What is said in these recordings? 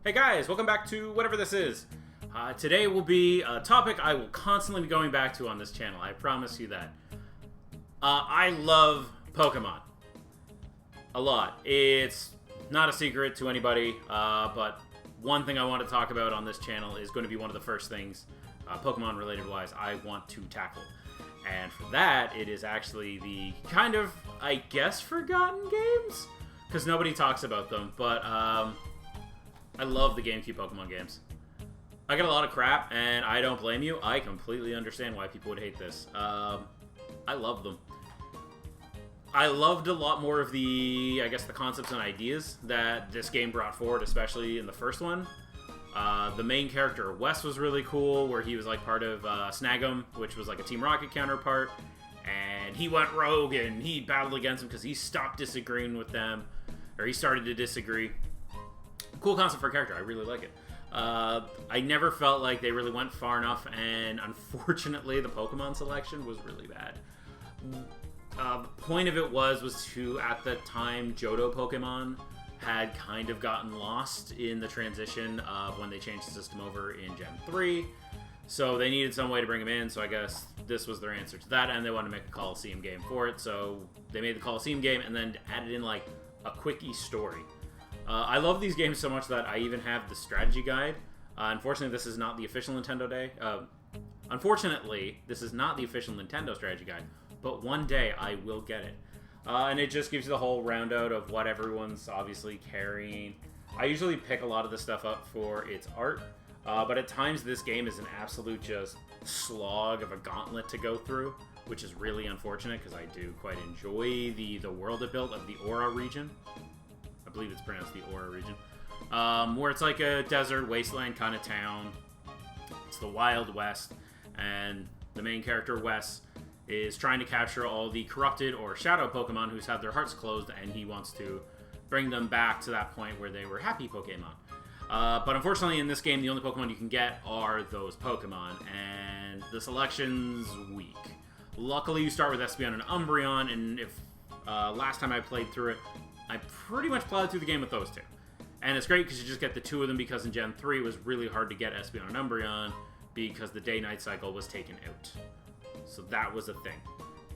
Hey guys, welcome back to whatever this is. Today will be a topic I will constantly be going back to on this channel. I promise you that. I love Pokemon. A lot. It's not a secret to anybody, but one thing I want to talk about on this channel is going to be one of the first things, Pokemon related wise, I want to tackle. And for that, it is actually the kind of, I guess, forgotten games? Because nobody talks about them, but I love the Gamecube Pokemon games. I get a lot of crap, and I don't blame you. I completely understand why people would hate this. I love them. I loved a lot more of the, I guess, the concepts and ideas that this game brought forward, especially in the first one. The main character, Wes, was really cool, where he was like part of Snag'em, which was like a Team Rocket counterpart. And he went rogue, and he battled against them because he stopped disagreeing with them, or he started to disagree. Cool concept for a character. I really like it. I never felt like they really went far enough, and unfortunately, the Pokemon selection was really bad. The point of it was to, at the time, Johto Pokemon had kind of gotten lost in the transition of when they changed the system over in Gen 3. So they needed some way to bring them in, so I guess this was their answer to that, and they wanted to make a Coliseum game for it, so they made the Coliseum game and then added in, like, a quickie story. I love these games so much that I even have the strategy guide. Unfortunately, this is not the official Nintendo day. Unfortunately, this is not the official Nintendo strategy guide, but one day I will get it. And it just gives you the whole roundout of what everyone's obviously carrying. I usually pick a lot of this stuff up for its art, but at times this game is an absolute just slog of a gauntlet to go through, which is really unfortunate because I do quite enjoy the world it built of the Aura region. I believe it's pronounced the Aura region, where it's like a desert wasteland kind of town. It's the Wild West, and the main character, Wes, is trying to capture all the corrupted or shadow Pokemon who's had their hearts closed, and he wants to bring them back to that point where they were happy Pokemon. But unfortunately, in this game, the only Pokemon you can get are those Pokemon, and the selection's weak. Luckily, you start with Espeon and Umbreon, and if last time I played through it, I pretty much plowed through the game with those two. And it's great because you just get the two of them, because in Gen 3 it was really hard to get Espeon and Umbreon because the day-night cycle was taken out. So that was a thing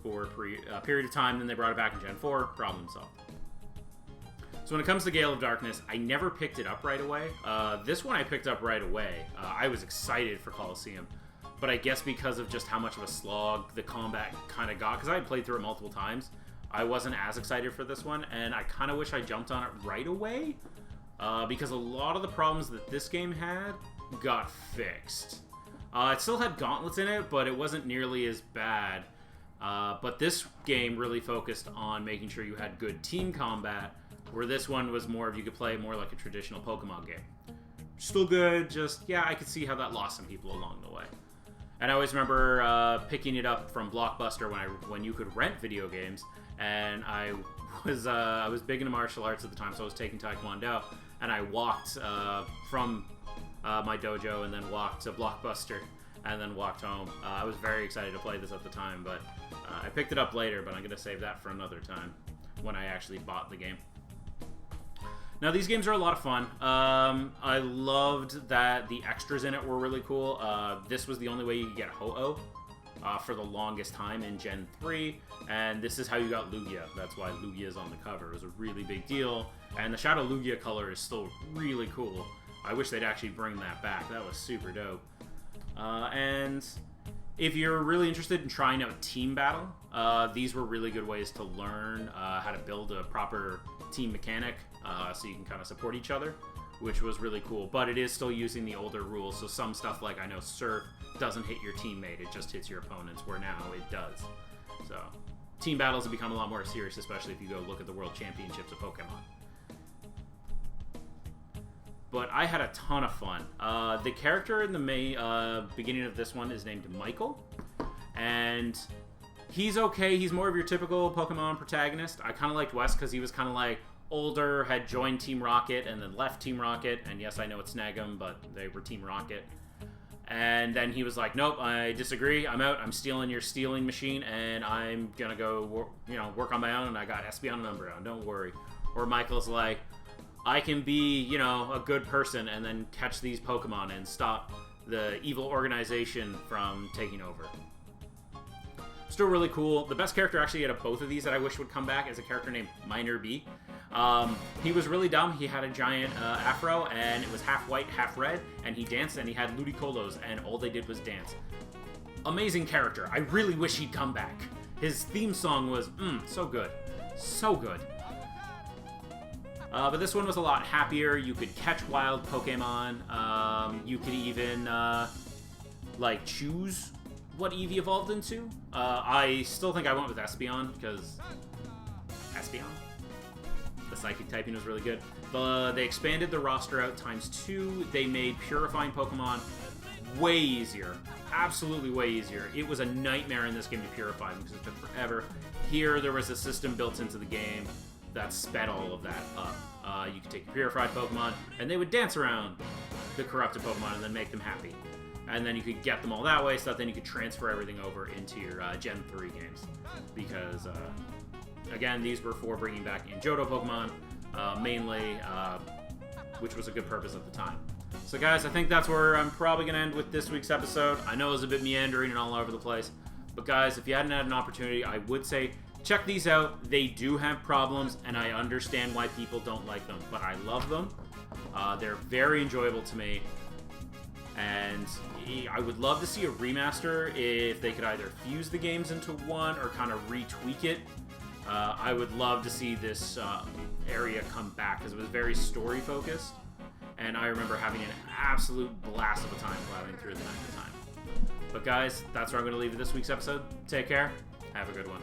for a period of time. Then they brought it back in Gen 4, problem solved. So when it comes to Gale of Darkness, I never picked it up right away. This one I picked up right away. I was excited for Coliseum, but I guess because of just how much of a slog the combat kind of got, because I had played through it multiple times, I wasn't as excited for this one, and I kind of wish I jumped on it right away, because a lot of the problems that this game had got fixed. It still had gauntlets in it, but it wasn't nearly as bad. But this game really focused on making sure you had good team combat, where this one was more of you could play more like a traditional Pokemon game. Still good, just, yeah, I could see how that lost some people along the way. And I always remember picking it up from Blockbuster when you could rent video games, and I was big into martial arts at the time, so I was taking Taekwondo, and I walked from my dojo and then walked to Blockbuster and then walked home. I was very excited to play this at the time, but I picked it up later, but I'm going to save that for another time when I actually bought the game. Now, these games are a lot of fun. I loved that the extras in it were really cool. This was the only way you could get Ho-Oh for the longest time in Gen 3, and this is how you got Lugia. That's why Lugia is on the cover. It was a really big deal, and the Shadow Lugia color is still really cool. I wish they'd actually bring that back. That was super dope. And if you're really interested in trying out Team Battle, these were really good ways to learn how to build a proper team mechanic, so you can kind of support each other, which was really cool. But it is still using the older rules, so some stuff like, I know, Surf doesn't hit your teammate, it just hits your opponents, where now it does. So, team battles have become a lot more serious, especially if you go look at the World Championships of Pokemon. But I had a ton of fun. The character in the beginning of this one is named Michael, and he's okay. He's more of your typical Pokemon protagonist. I kind of liked Wes because he was kind of like older, had joined Team Rocket, and then left Team Rocket. And yes, I know it's Snag'em, but they were Team Rocket. And then he was like, nope, I disagree. I'm out. I'm stealing your stealing machine, and I'm going to go work on my own, and I got Espeon and Umbreon. Don't worry. Or Michael's like, I can be, you know, a good person and then catch these Pokemon and stop the evil organization from taking over. Still really cool. The best character actually out of both of these that I wish would come back is a character named Minor B. He was really dumb. He had a giant afro, and it was half white, half red, and he danced, and he had Ludicolo's, and all they did was dance. Amazing character. I really wish he'd come back. His theme song was, so good. So good. But this one was a lot happier. You could catch wild Pokemon. You could even, like, choose what Eevee evolved into. I still think I went with Espeon, because Espeon? The psychic typing was really good. They expanded the roster out ×2. They made purifying Pokemon way easier. Absolutely way easier. It was a nightmare in this game to purify them because it took forever. Here, there was a system built into the game that sped all of that up. You could take your purified Pokemon, and they would dance around the corrupted Pokemon and then make them happy. And then you could get them all that way, so that then you could transfer everything over into your Gen 3 games. Because, again, these were for bringing back in Johto Pokemon, mainly, which was a good purpose at the time. So, guys, I think that's where I'm probably going to end with this week's episode. I know it was a bit meandering and all over the place. But, guys, if you hadn't had an opportunity, I would say check these out. They do have problems, and I understand why people don't like them. But I love them. They're very enjoyable to me. And I would love to see a remaster if they could either fuse the games into one or kind of retweak it. I would love to see this area come back because it was very story-focused. And I remember having an absolute blast of a time plowing through them at the time. But guys, that's where I'm going to leave this week's episode. Take care. Have a good one.